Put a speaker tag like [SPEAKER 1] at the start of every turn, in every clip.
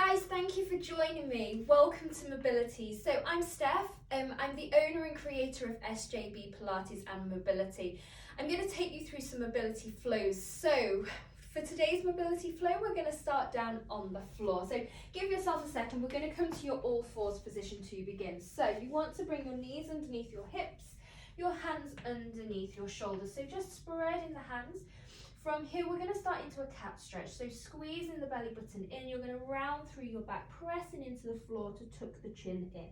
[SPEAKER 1] guys, thank you for joining me. Welcome to Mobility. So I'm Steph, I'm the owner and creator of SJB Pilates and Mobility. I'm going to take you through some mobility flows. So for today's mobility flow, we're going to start down on the floor. So give yourself a second, we're going to come to your all fours position to begin. So you want to bring your knees underneath your hips, your hands underneath your shoulders. So just spreading the hands. From here, we're going to start into a cat stretch. So squeezing the belly button in, you're going to round through your back, pressing into the floor to tuck the chin in.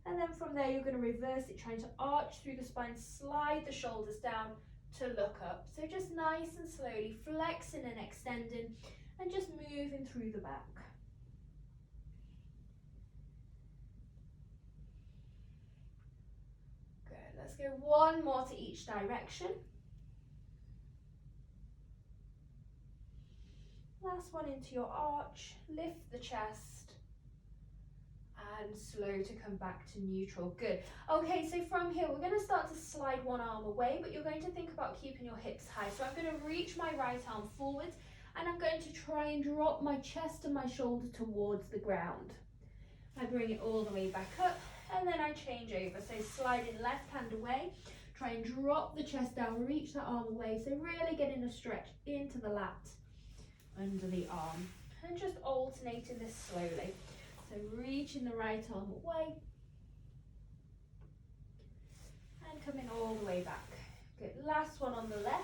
[SPEAKER 1] And then from there, you're going to reverse it, trying to arch through the spine, slide the shoulders down to look up. So just nice and slowly flexing and extending and just moving through the back. Good, let's go one more to each direction. Last one into your arch, lift the chest and slow to come back to neutral. Good. Okay, so from here we're going to start to slide one arm away, but you're going to think about keeping your hips high. So I'm going to reach my right arm forward and I'm going to try and drop my chest and my shoulder towards the ground. I bring it all the way back up and then I change over. So sliding left hand away, try and drop the chest down, reach that arm away. So really getting a stretch into the lat, under the arm, and just alternating this slowly. So reaching the right arm away and coming all the way back. Good, last one on the left.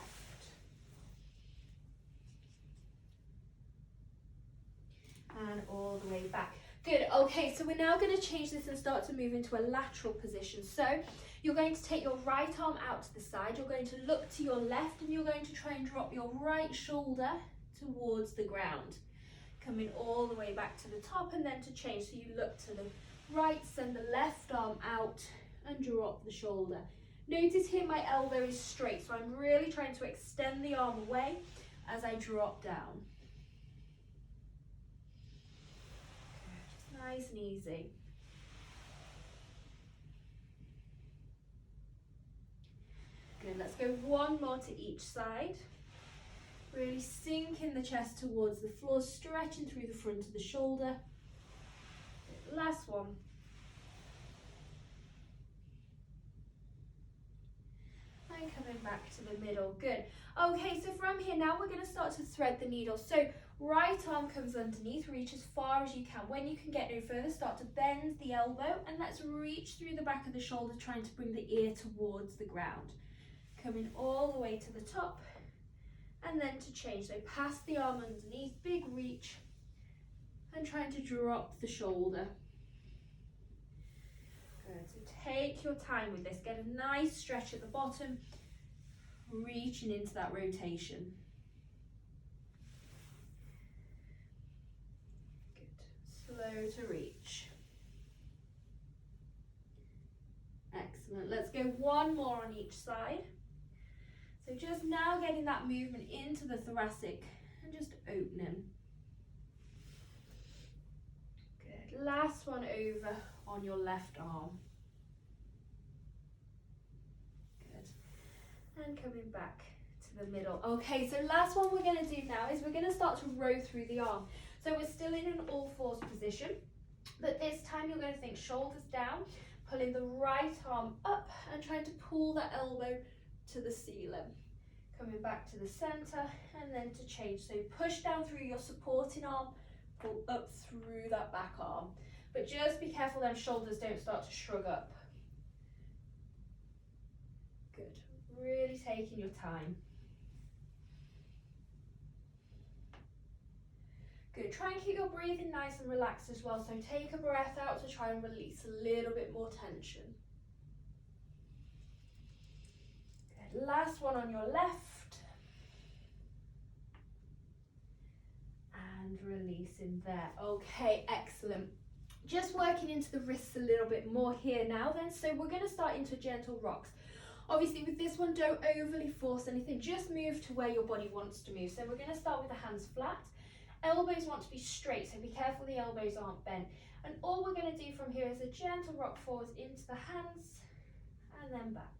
[SPEAKER 1] And all the way back. Good, okay, so we're now going to change this and start to move into a lateral position. So you're going to take your right arm out to the side, you're going to look to your left and you're going to try and drop your right shoulder towards the ground, coming all the way back to the top and then to change. So you look to the right, send the left arm out and drop the shoulder. Notice here my elbow is straight, so I'm really trying to extend the arm away as I drop down. Just nice and easy. Good, let's go one more to each side. Really sinking the chest towards the floor, stretching through the front of the shoulder. Last one. And coming back to the middle. Good. Okay, so from here now we're going to start to thread the needle. So right arm comes underneath, reach as far as you can. When you can get no further, start to bend the elbow and let's reach through the back of the shoulder, trying to bring the ear towards the ground. Coming all the way to the top. And then to change, so pass the arm underneath, big reach, and trying to drop the shoulder. Good, so take your time with this, get a nice stretch at the bottom, reaching into that rotation. Good, slow to reach. Excellent, let's go one more on each side. So just now getting that movement into the thoracic and just opening. Good. Last one over on your left arm. Good. And coming back to the middle. Okay, so last one we're going to do now is we're going to start to row through the arm. So we're still in an all fours position, but this time you're going to think shoulders down, pulling the right arm up and trying to pull the elbow to the ceiling, coming back to the center and then to change. So push down through your supporting arm, pull up through that back arm, but just be careful them shoulders don't start to shrug up. Good, really taking your time. Good, try and keep your breathing nice and relaxed as well, so take a breath out to try and release a little bit more tension. Last one on your left. And releasing there. Okay, excellent. Just working into the wrists a little bit more here now then. So we're going to start into gentle rocks. Obviously with this one, don't overly force anything. Just move to where your body wants to move. So we're going to start with the hands flat. Elbows want to be straight, so be careful the elbows aren't bent. And all we're going to do from here is a gentle rock forwards into the hands and then back.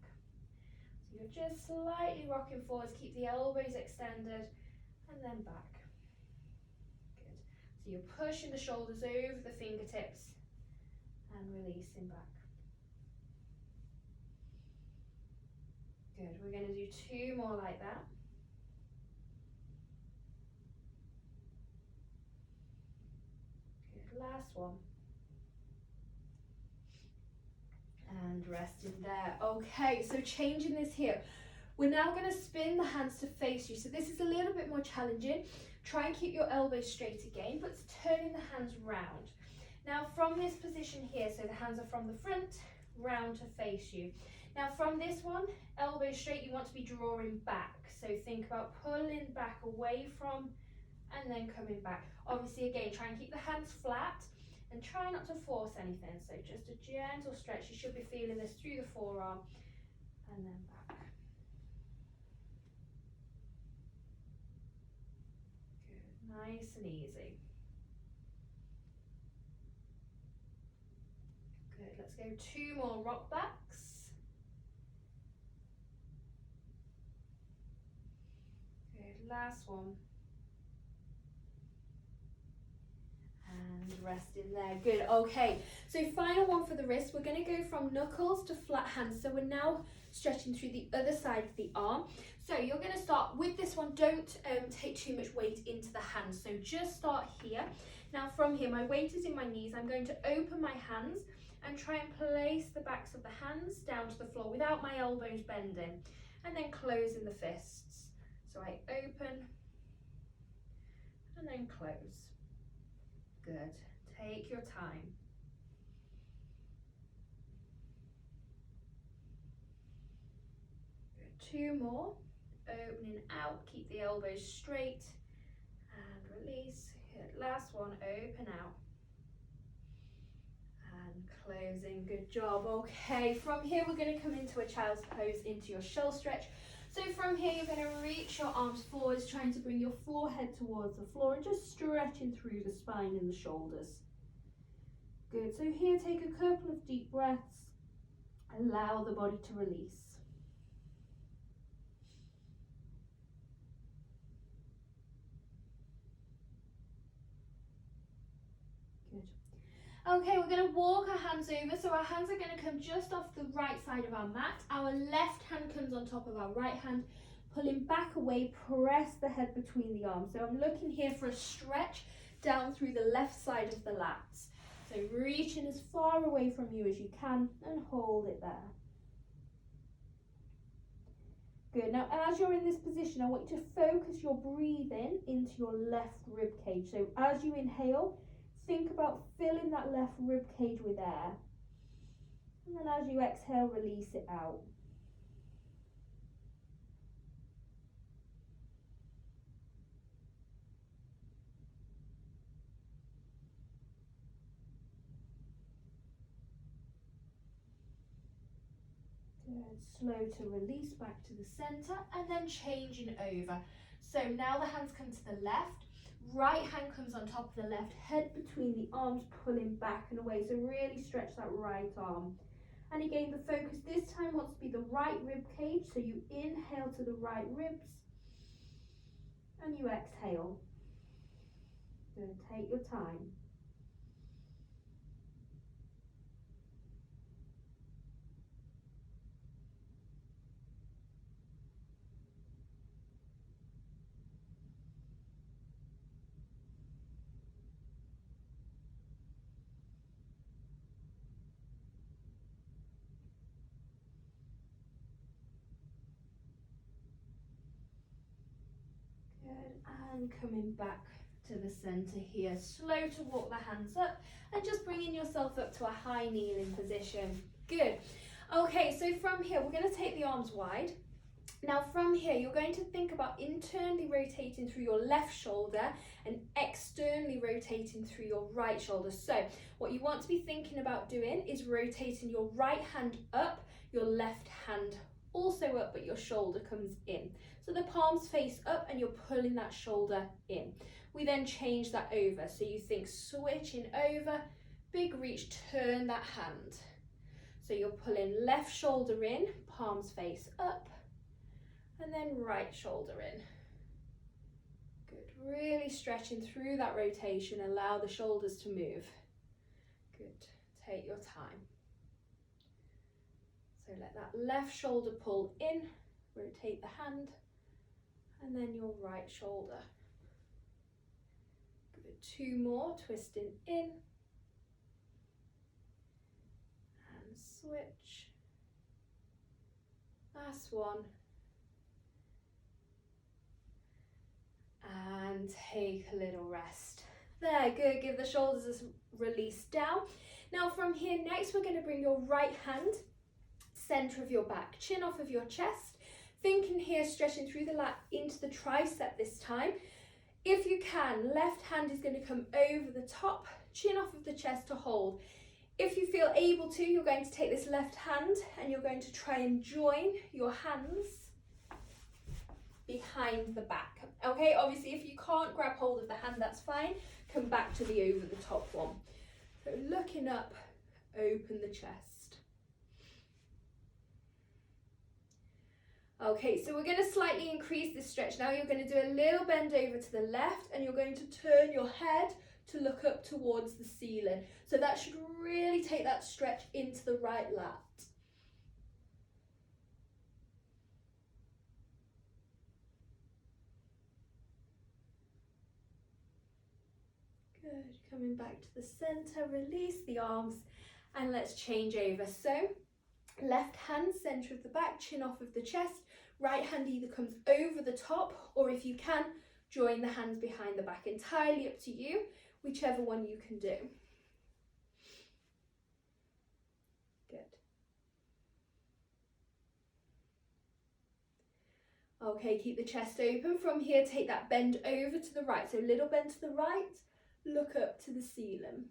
[SPEAKER 1] You're just slightly rocking forwards, keep the elbows extended and then back. Good. So you're pushing the shoulders over the fingertips and releasing back. Good, we're going to do 2 more like that. Good, last one. And resting there. Okay, so changing this here. We're now going to spin the hands to face you. So this is a little bit more challenging. Try and keep your elbows straight again, but turning the hands round. Now from this position here, so the hands are from the front, round to face you. Now from this one, elbows straight, you want to be drawing back. So think about pulling back away from and then coming back. Obviously again, try and keep the hands flat and try not to force anything. So just a gentle stretch. You should be feeling this through the forearm and then back. Good, nice and easy. Good, let's go 2 more rock backs. Good, last one. And rest in there. Good. Okay, so final one for the wrist. We're going to go from knuckles to flat hands. So we're now stretching through the other side of the arm. So you're going to start with this one. Don't take too much weight into the hands. So just start here. Now from here, my weight is in my knees. I'm going to open my hands and try and place the backs of the hands down to the floor without my elbows bending. And then closing the fists. So I open and then close. Good. Take your time. Good. 2 more. Opening out. Keep the elbows straight and release. Good. Last one. Open out and closing. Good job. Okay. From here, we're going to come into a child's pose, into your shell stretch. So from here, you're going to reach your arms forwards, trying to bring your forehead towards the floor and just stretching through the spine and the shoulders. Good. So here, take a couple of deep breaths. Allow the body to release. Good. Okay, we're going to walk our hands over. So our hands are going to come just off the right side of our mat. Our left hand comes on top of our right hand. Pulling back away, press the head between the arms. So I'm looking here for a stretch down through the left side of the lats. So reaching as far away from you as you can and hold it there. Good. Now as you're in this position, I want you to focus your breathing into your left rib cage. So as you inhale, think about filling that left rib cage with air. And then as you exhale, release it out. Good. Slow to release back to the center and then changing over. So now the hands come to the left, right hand comes on top of the left, head between the arms, pulling back and away. So really stretch that right arm. And again, the focus this time wants to be the right rib cage. So you inhale to the right ribs and you exhale. Good. Take your time. And coming back to the center here. Slow to walk the hands up and just bringing yourself up to a high kneeling position. Good. Okay, so from here, we're going to take the arms wide. Now from here, you're going to think about internally rotating through your left shoulder and externally rotating through your right shoulder. So what you want to be thinking about doing is rotating your right hand up, your left hand also up, but your shoulder comes in. So the palms face up and you're pulling that shoulder in. We then change that over. So you think switching over, big reach, turn that hand. So you're pulling left shoulder in, palms face up, and then right shoulder in. Good, really Really stretching through that rotation. Allow the shoulders to move. Good. Take your time. So let that left shoulder pull in, rotate the hand, and then your right shoulder. Good. 2 more, twisting in, and switch. Last one. And take a little rest. There, good. Give the shoulders a release down. Now from here, next we're going to bring your right hand center of your back, chin off of your chest. Thinking here, stretching through the lat into the tricep this time. If you can, left hand is going to come over the top, chin off of the chest to hold. If you feel able to, you're going to take this left hand and you're going to try and join your hands behind the back. Okay, obviously if you can't grab hold of the hand, that's fine. Come back to the over the top one. So looking up, open the chest. Okay, so we're going to slightly increase this stretch. Now you're going to do a little bend over to the left and you're going to turn your head to look up towards the ceiling. So that should really take that stretch into the right lat. Good, coming back to the center, release the arms and let's change over. So left hand center of the back, chin off of the chest, right hand either comes over the top or if you can, join the hands behind the back. Entirely up to you, whichever one you can do. Good. Okay, keep the chest open. From here, take that bend over to the right. So little bend to the right, look up to the ceiling.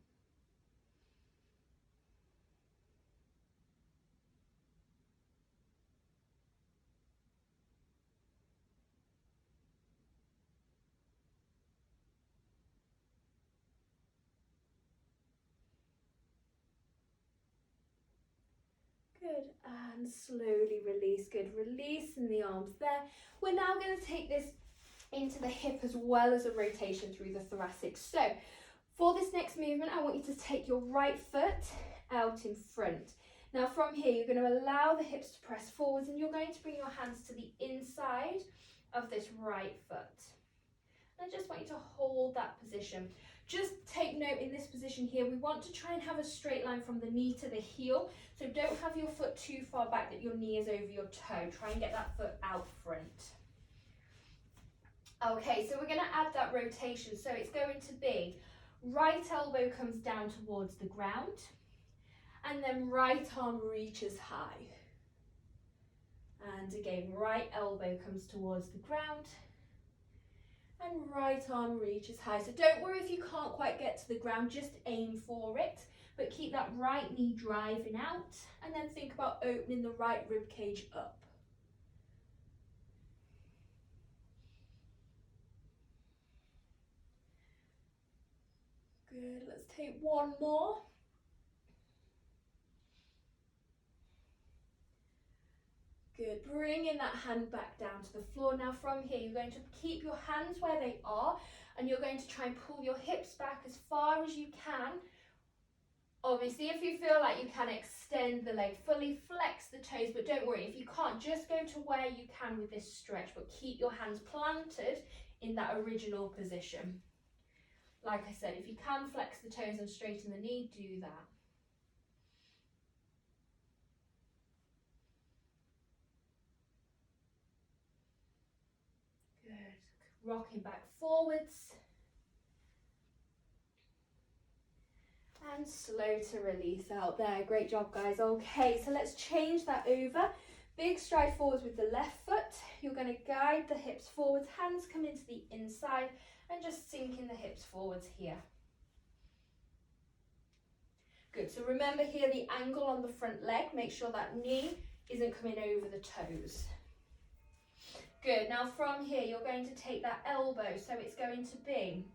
[SPEAKER 1] Good, and slowly release. Good, releasing the arms there. We're now going to take this into the hip as well as a rotation through the thoracic. So for this next movement, I want you to take your right foot out in front. Now from here, you're going to allow the hips to press forwards and you're going to bring your hands to the inside of this right foot. I just want you to hold that position. Just take note in this position here, we want to try and have a straight line from the knee to the heel. So don't have your foot too far back that your knee is over your toe. Try and get that foot out front. Okay, so we're going to add that rotation. So it's going to be right elbow comes down towards the ground and then right arm reaches high. And again, right elbow comes towards the ground and right arm reaches high. So don't worry if you can't quite get to the ground, just aim for it, but keep that right knee driving out and then think about opening the right rib cage up. Good, let's take one more. Good, bringing that hand back down to the floor. Now from here, you're going to keep your hands where they are and you're going to try and pull your hips back as far as you can. Obviously, if you feel like you can extend the leg fully, flex the toes, but don't worry, if you can't, just go to where you can with this stretch, but keep your hands planted in that original position. Like I said, if you can flex the toes and straighten the knee, do that. Good. Rocking back forwards. And slow to release out there. Great job, guys. Okay, so let's change that over. Big stride forwards with the left foot. You're going to guide the hips forwards, hands come into the inside and just sinking the hips forwards here. Good, so remember here the angle on the front leg. Make sure that knee isn't coming over the toes. Good, now from here you're going to take that elbow. So it's going to be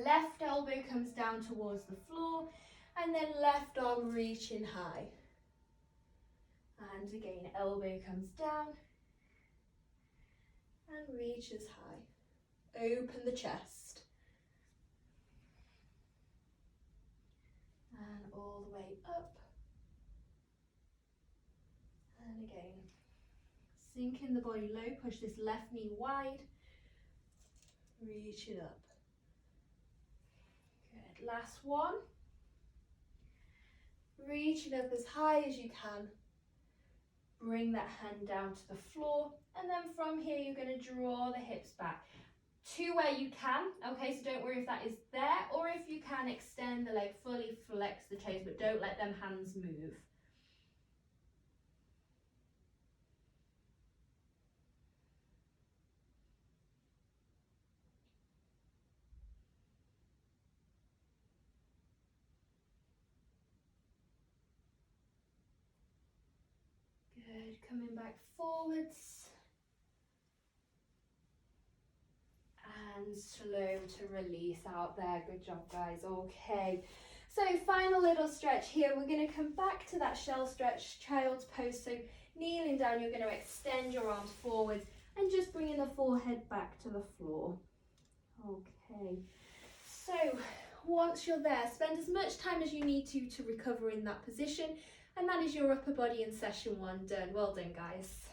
[SPEAKER 1] left elbow comes down towards the floor and then left arm reaching high. And again, elbow comes down and reaches high. Open the chest. Sinking the body low, push this left knee wide. Reach it up. Good, last one. Reach it up as high as you can. Bring that hand down to the floor. And then from here, you're going to draw the hips back to where you can. Okay, so don't worry if that is there, or if you can, extend the leg, fully flex the toes, but don't let them hands move. Good, coming back forwards. And slow to release out there. Good job, guys. Okay, so final little stretch here. We're going to come back to that shell stretch, child's pose. So kneeling down, you're going to extend your arms forwards and just bringing the forehead back to the floor. Okay, so once you're there, spend as much time as you need to recover in that position, and that is your upper body in session 1 done. Well done, guys.